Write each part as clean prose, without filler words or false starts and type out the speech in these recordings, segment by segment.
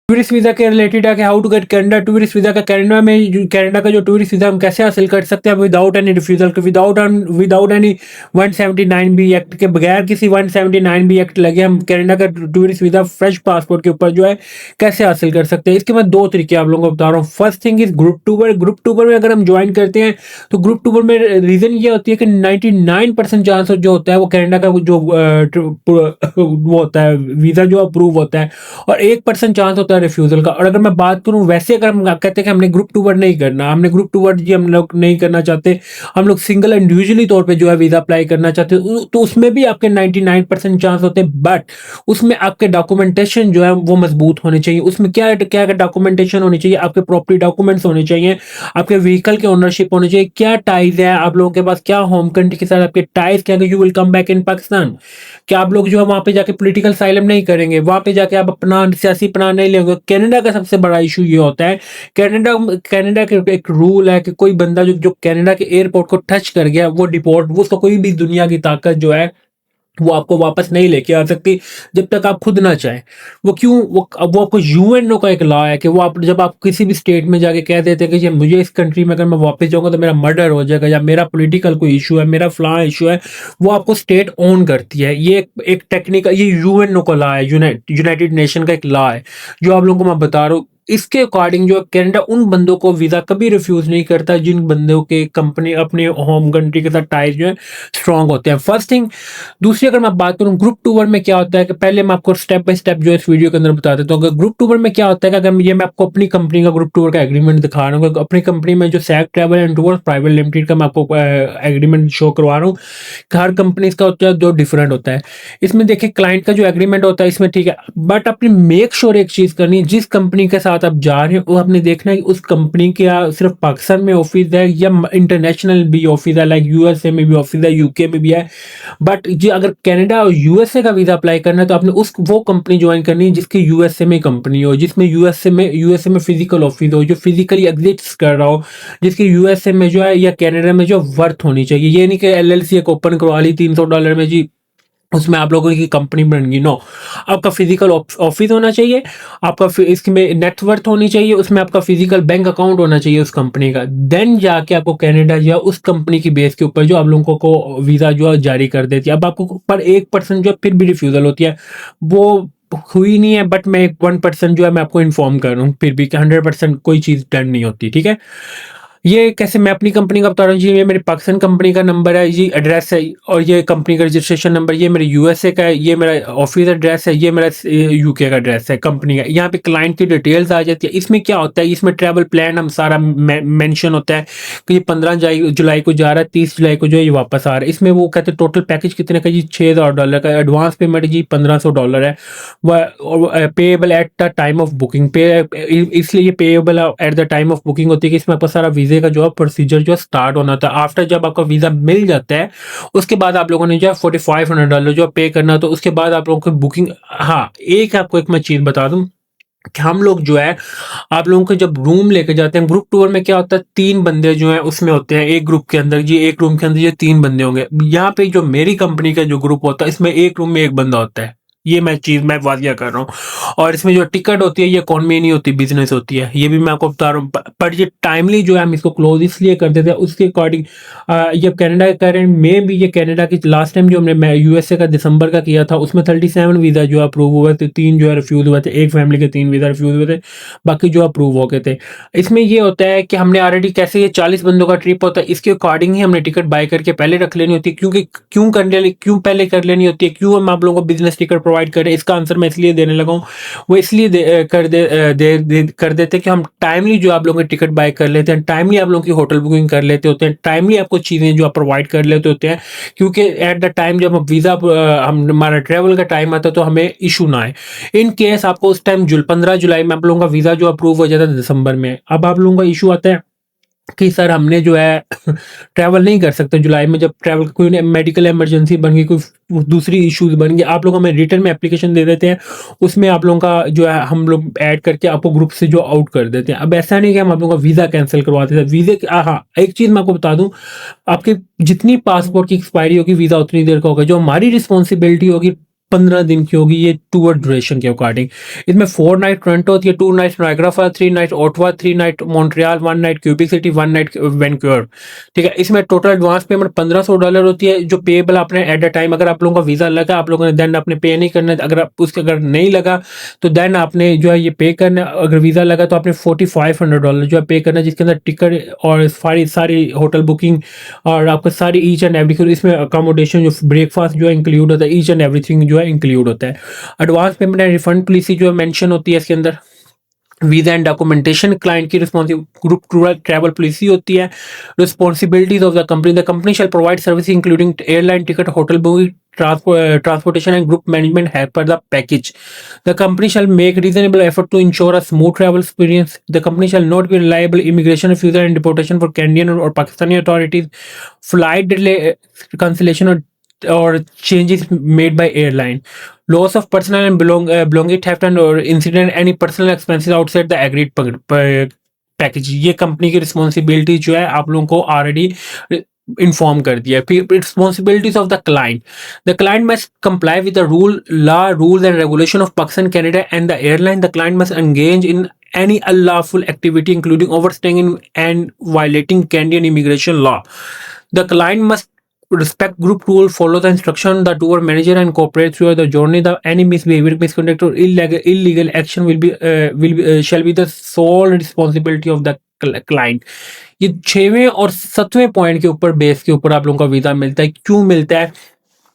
Tourist visa के related है कि how to get Canada tourist visa का कनाडा का जो टूरिस्ट वीज़ा हम कैसे हासिल कर सकते हैं विदाउट एनी रिफ्यूज़ल के विदाउट एनी 179 बी एक्ट के बगैर किसी 179 बी एक्ट लगे हम कनाडा का टूरिस्ट वीज़ा फ्रेश पासपोर्ट के ऊपर जो है कैसे हासिल कर सकते हैं। इसके मैं 2 तरीके आप लोगों को बता रहा हूँ। First thing is group tour में अगर हम ज्वाइन करते हैं तो ग्रुप टूर में रीज़न ये होती है कि 99% चांस जो होता है वो कनाडा का जो वो होता है वीज़ा जो अप्रूव होता है और 1% चांस होता है रिफ्यूजल का। और अगर मैं बात करूं वैसे अगर हम कहते हैं कि हमने ग्रुप टूर नहीं करना, हमने ग्रुप टूर जी हम लोग नहीं करना चाहते, हम लोग सिंगल इंडिविजुअली तौर पे जो है वीजा अप्लाई करना चाहते हैं तो उसमें भी आपके 99% चांस होते हैं। बट उसमें आपके डॉक्यूमेंटेशन जो है वो मजबूत होने चाहिए। उसमें क्या क्या डॉक्यूमेंटेशन होनी चाहिए, आपके प्रॉपर्टी डॉक्यूमेंट्स होने चाहिए, आपके व्हीकल के ओनरशिप होने चाहिए, क्या टाइज है आप लोगों के पास, क्या होम कंट्री के साथ आपके टाइज क्या, you will come back in Pakistan, क्या आप लोग जो है वहां पे जाके पॉलिटिकल साइलम नहीं करेंगे, वहां पे जाके आप अपना सियासी पनाह नहीं लेंगे। कनाडा का सबसे बड़ा इशू ये होता है, कनाडा कनाडा के एक रूल है कि कोई बंदा जो कनाडा के एयरपोर्ट को टच कर गया वो डिपोर्ट, वो उसको कोई भी दुनिया की ताकत जो है वो आपको वापस नहीं लेके आ सकती जब तक आप खुद ना चाहें। वो क्यों, वो आपको यूएनओ का एक लॉ है कि वो आप जब आप किसी भी स्टेट में जाके कह देते हैं कि ये मुझे इस कंट्री में अगर मैं वापस जाऊंगा तो मेरा मर्डर हो जाएगा या मेरा पॉलिटिकल कोई इशू है, मेरा फलां इशू है, वो आपको स्टेट ओन करती है। ये एक टेक्निकल, ये यूएनओ का लॉ है, यूनाइटेड नेशन का एक लॉ है जो आप लोगों को मैं बता रहा हूँ। इसके अकॉर्डिंग जो कनाडा उन बंदों को वीजा कभी रिफ्यूज नहीं करता जिन बंदों के कंपनी अपने होम कंट्री के साथ टाइज जो है स्ट्रांग होते हैं। First thing. दूसरी अगर मैं बात करूं ग्रुप टूर में क्या होता है कि पहले मैं आपको स्टेप बाय स्टेप जो इस वीडियो के अंदर बता देता हूँ। अगर ग्रुप टूर में क्या होता है कि अगर ये मैं आपको अपनी कंपनी का ग्रुप टूर का एग्रीमेंट दिखा रहा हूँ, अपनी कंपनी में जो सैक travel and tour private limited का मैं आपको एग्रीमेंट शो करवा रहा हूँ। हर कंपनी का होता है, जो डिफरेंट होता है। इसमें देखिए क्लाइंट का जो एग्रीमेंट होता है इसमें ठीक है, बट अपनी मेक श्योर एक चीज करनी है, जिस कंपनी के साथ आप जा रहे हो वो आपने देखना है कि उस कंपनी का सिर्फ पाकिस्तान में ऑफिस है या इंटरनेशनल भी ऑफिस है, लाइक यूएसए में भी ऑफिस है, यूके में भी है। बट जी अगर कनाडा और यूएसए का वीजा अप्लाई करना है तो आपने उस वो कंपनी ज्वाइन करनी है जिसकी यूएसए में कंपनी हो, जिसमें यूएसए में फिजिकल ऑफिस हो, जो फिजिकली एग्जिस्ट कर रहा हो, जिसकी यूएसए में जो है या कनाडा में जो वर्थ होनी चाहिए। ये नहीं कि एलएलसी एक ओपन करवा ली $300 में जी उसमें आप लोगों की कंपनी बनेगी। नो, आपका फिजिकल ऑफिस होना चाहिए, आपका इसमें नेटवर्थ होनी चाहिए, उसमें आपका फिजिकल बैंक अकाउंट होना चाहिए उस कंपनी का। देन जाके आपको कनाडा या उस कंपनी की बेस के ऊपर जो आप लोगों को वीजा जो है जारी कर देती है। अब आपको पर 1% जो फिर भी रिफ्यूजल होती है, वो हुई नहीं है, बट मैं 1% जो है मैं आपको इन्फॉर्म कर रहा हूँ फिर भी कि 100% कोई चीज डन नहीं होती। ठीक है, ये कैसे मैं अपनी कंपनी का बता रहा हूँ जी। ये मेरी पाकिस्तान कंपनी का नंबर है जी, एड्रेस है, और ये कंपनी का रजिस्ट्रेशन नंबर, ये मेरे यूएसए का है, ये मेरा ऑफिस एड्रेस है, ये मेरा यूके का एड्रेस है कंपनी का। यहाँ पे क्लाइंट की डिटेल्स आ जाती है। इसमें क्या होता है, इसमें ट्रैवल प्लान हम सारा मेंशन होता है कि ये 15 जुलाई को जा रहा है, 30 जुलाई को जो है ये वापस आ रहा है। इसमें वो कहते हैं टोटल पैकेज कितने का जी, $6,000 का। एडवांस पेमेंट जी $1,500 है, वह payable at the time of booking. पे इसलिए ये payable at the time of booking होती है कि इसमें आपका सारा वीजे का जो है प्रोसीजर जो स्टार्ट होना था। आफ्टर जब आपका वीजा मिल जाता है उसके बाद आप लोगों ने जो है $4,500 जो पे करना, तो उसके बाद आप लोगों की बुकिंग। हाँ, आपको एक मैं चीज बता दूं कि हम लोग जो है आप लोगों को जब रूम लेके जाते हैं, ग्रुप टूर में क्या होता है 3 बंदे जो है उसमें होते हैं एक ग्रुप के अंदर जी, एक रूम के अंदर ये 3 बंदे होंगे। यहाँ पे जो मेरी कंपनी का जो ग्रुप होता है इसमें एक रूम में एक बंदा होता है। ये मैं वादिया कर रहा हूँ। और इसमें जो टिकट होती है ये कॉन्वे नहीं होती, बिजनेस होती है। ये भी मैं आपको बता रहा हूँ। पर ये टाइमली जो है हम इसको क्लोज इसलिए कर देते हैं उसके अकॉर्डिंग। ये कनाडा का करें में भी, ये कनाडा की लास्ट टाइम जो हमने यूएसए का दिसंबर का किया था उसमें 37 वीजा जो अप्रूव हुए थे, 3 जो है रिफ्यूज हुए थे, एक फैमिली के 3 वीजा रिफ्यूज हुए थे, बाकी जो अप्रूव हो गए थे। इसमें ये होता है कि हमने ऑलरेडी कैसे ये 40 बंदों का ट्रिप होता है, इसके अकॉर्डिंग ही हमने टिकट बाय करके पहले रख लेनी होती है। क्योंकि क्यों पहले कर लेनी होती है, क्यों हम आप लोगों को बिजनेस टिकट प्रोवाइड करें, इसका आंसर मैं इसलिए देने लगा हूँ। वो इसलिए कर देते कि हम टाइमली जो आप लोगों की टिकट बाय कर लेते हैं, टाइमली आप लोगों की होटल बुकिंग कर लेते होते हैं, टाइमली आपको चीजें जो आप प्रोवाइड कर लेते होते हैं। क्योंकि एट द टाइम जब वीजा हम हमारा ट्रेवल का टाइम आता है तो हमें इशू ना आए। इन केस आपको उस टाइम 15 जुलाई में आप लोगों का वीजा जो अप्रूव हो जाता है दिसंबर में, अब आप लोगों का इशू आता है कि सर हमने जो है ट्रैवल नहीं कर सकते जुलाई में, जब ट्रैवल कोई मेडिकल इमरजेंसी बन गई, कोई दूसरी इश्यूज बन गई, आप लोग हमें रिटर्न में एप्लीकेशन दे देते हैं, उसमें आप लोगों का जो है हम लोग ऐड करके आपको ग्रुप से जो आउट कर देते हैं। अब ऐसा नहीं कि हम आप लोगों का वीजा कैंसिल करवा देते हैं। वीजे हाँ, एक चीज मैं आपको बता दूं, आपके जितनी पासपोर्ट की एक्सपायरी होगी वीजा उतनी देर का होगा। जो हमारी रिस्पॉन्सिबिलिटी होगी 15 दिन की होगी ये टूर ड्यूरेशन के अकॉर्डिंग। इसमें 4 नाइट टोरंटो होती है, 2 night Niagara false, 3 night Ottawa, 3 night Montreal, 1 night cubic city, 1 night Vancouver. ठीक है, इसमें टोटल एडवांस पेमेंट $1500 होती है, जो पेएबल आपने एट अ टाइम, अगर आप लोगों का वीजा लगा आप लोगों ने देन आपने पे नहीं करना है, अगर आप उसके अगर नहीं लगा तो देन आपने जो है ये पे करना है, अगर वीजा लगा तो आपने $4500 जो है पे करना है, जिसके अंदर टिकट और सारी सारी होटल बुकिंग और आपका सारी ईच एंड एवरीथिंग, इसमें अकोमोडेशन जो ब्रेकफास्ट जो है इंक्लूड होता है, ईच एंड एवरीथिंग जो है इंक्लूड होता है। Advance payment and refund policy जो है मेंशन होती है इसके अंदर। वीजा एंड डॉक्यूमेंटेशन क्लाइंट की रिस्पॉन्सिव ग्रुप ट्रैवल पॉलिसी होती है। Responsibilities of the company shall provide service including airline ticket, hotel booking, transportation and group management as per the package. The company shall make reasonable effort to ensure a smooth travel experience. The company shall not be reliable immigration refusal and deportation for Canadian or Pakistani authorities, flight delay, cancellation or changes made by airline, loss of personal and belonging theft and or incident any personal expenses outside the agreed package. ये company की responsibility जो है आप लोगों को already inform कर दिया। फिर responsibilities of the client must comply with the rules and regulation of Pakistan, Canada and the airline. The client must engage in any unlawful activity including overstaying in and violating Canadian immigration law. The client must respect group rule, follow the instruction the tour manager and cooperate throughout the journey. The any misbehavior, misconduct or illegal action will be shall be the sole responsibility of the client. ये 6वें और 7वें point के ऊपर base के ऊपर आप लोगों का visa मिलता है। क्यों मिलता है?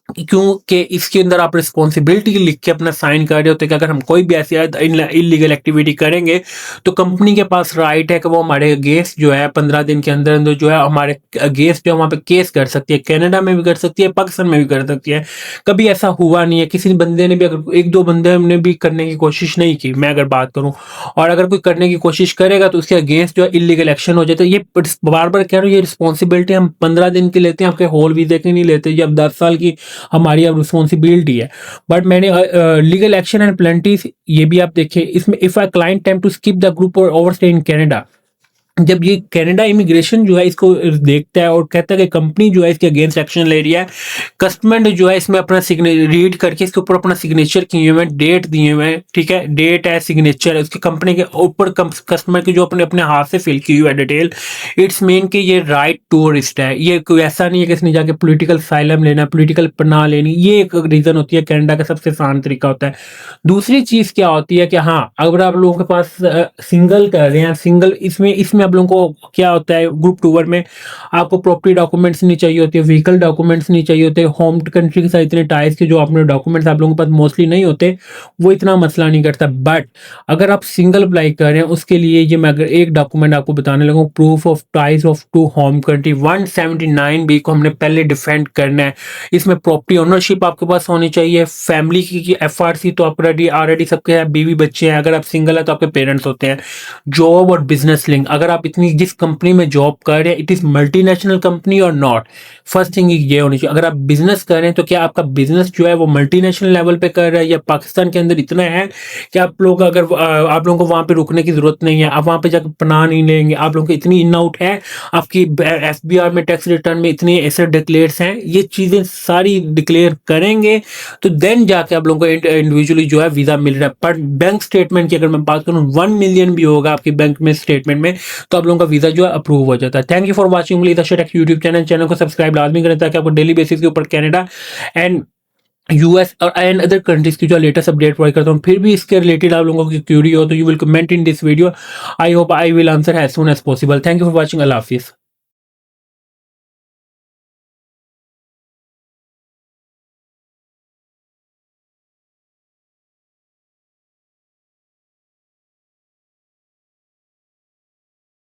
क्योंकि इसके अंदर आप रिस्पॉन्सिबिलिटी लिख के अपना साइन कर रहे होते हैं कि अगर हम कोई भी ऐसी इलीगल एक्टिविटी करेंगे तो कंपनी के पास राइट है कि वो हमारे अगेंस्ट जो है 15 दिन के अंदर अंदर जो है हमारे अगेंस्ट जो वहाँ पे केस कर सकती है। कनाडा में भी कर सकती है, पाकिस्तान में भी कर सकती है। कभी ऐसा हुआ नहीं है, किसी बंदे ने भी, अगर एक दो बंदे ने भी करने की कोशिश नहीं की, मैं अगर बात करूँ, और अगर कोई करने की कोशिश करेगा तो उसके अगेंस्ट जो है इलीगल एक्शन हो जाता है। ये बार बार कह रहा हूँ, ये रिस्पॉन्सिबिलिटी हम 15 दिन की लेते हैं, आपके होल वीजे की नहीं लेते। ये अब 10 साल की हमारी अब रिस्पॉन्सिबिलिटी है। बट मैंने लीगल एक्शन एंड पेनल्टीज ये भी आप देखें इसमें। If a client tempt to skip the group or overstay in Canada, जब ये कनाडा इमिग्रेशन जो है इसको देखता है और कहता है कि कंपनी जो है इसके अगेंस्ट एक्शन ले रही है, कस्टमर जो है इसमें अपना रीड करके इसके ऊपर अपना सिग्नेचर किए हुए हैं, डेट दिए हुए हैं, ठीक है, डेट है, सिग्नेचर है, उसकी कंपनी के ऊपर कस्टमर की जो अपने अपने हाथ से फिल की हुई है डिटेल, इट्स मीन कि ये राइट टूरिस्ट है। ये कोई ऐसा नहीं है कि इसने जाके पोलिटिकल साइलम लेना, पोलिटिकल पनाह लेनी। ये एक रीजन होती है, कनाडा का सबसे आसान तरीका होता है। दूसरी चीज क्या होती है कि हाँ, अगर आप लोगों के पास सिंगल कर रहे हैं, सिंगल इसमें आप लोगों को क्या होता है, ग्रुप टूर में आपको प्रॉपर्टी डॉक्यूमेंट्स नहीं चाहिए होते, व्हीकल डॉक्यूमेंट्स नहीं चाहिए होते, होम कंट्री के साथ इतने टाइज के जो अपने डॉक्यूमेंट्स आप लोगों के पास मोस्टली नहीं होते, वो इतना मसला नहीं करता। बट अगर आप सिंगल अप्लाई कर रहे हैं उसके लिए ये मैं अगर एक डॉक्यूमेंट आपको बताने लगूँ, proof of ties of to home country 179B को हमने पहले डिफेंड करना है। इसमें प्रॉपर्टी ओनरशिप आपके पास होनी चाहिए, फैमिली की FRC तो आप ऑलरेडी सबके हैं, बीवी बच्चे हैं। अगर आप सिंगल है तो आपके पेरेंट्स होते हैं। जॉब और बिजनेस लिंक, अगर आप इतनी जिस कंपनी में जॉब कर रहे हैं, इट इज मल्टीनेशनल कंपनी और नॉट, फर्स्ट थिंग ये होनी चाहिए। अगर आप बिजनेस कर रहे हैं तो क्या आपका बिजनेस जो है वो मल्टीनेशनल लेवल पे कर रहा है या पाकिस्तान के अंदर इतना है कि आप लोग अगर आप लोगों को वहां पे रुकने की जरूरत नहीं है, आप वहां पे जाकर पनाह नहीं लेंगे, आप लोगों को इतनी इन आउट है, आपकी FBR में टैक्स रिटर्न में इतने ऐसे डिक्लेयर्स हैं, ये चीजें सारी डिक्लेयर करेंगे तो देन जाके आप लोगों को इंडिविजुअली जो है वीजा मिल रहा है। पर बैंक स्टेटमेंट की अगर मैं बात करूँ 1 मिलियन भी होगा आपकी बैंक में स्टेटमेंट में तो आप लोगों का वीजा जो है अप्रूव हो जाता है। Thank you for watching YouTube channel को सब्सक्राइब लाजमी करें ताकि आपको डेली बेसिस के ऊपर कनाडा एंड US और एंड अदर कंट्रीज की जो लेटेस्ट अपडेट प्रोवाइड करता हूँ। फिर भी इसके रिलेटेड आप लोगों की क्यूरी हो तो you will comment in this video. I hope I will answer as soon as possible. Thank you for watching. अल्लाह हाफिज़।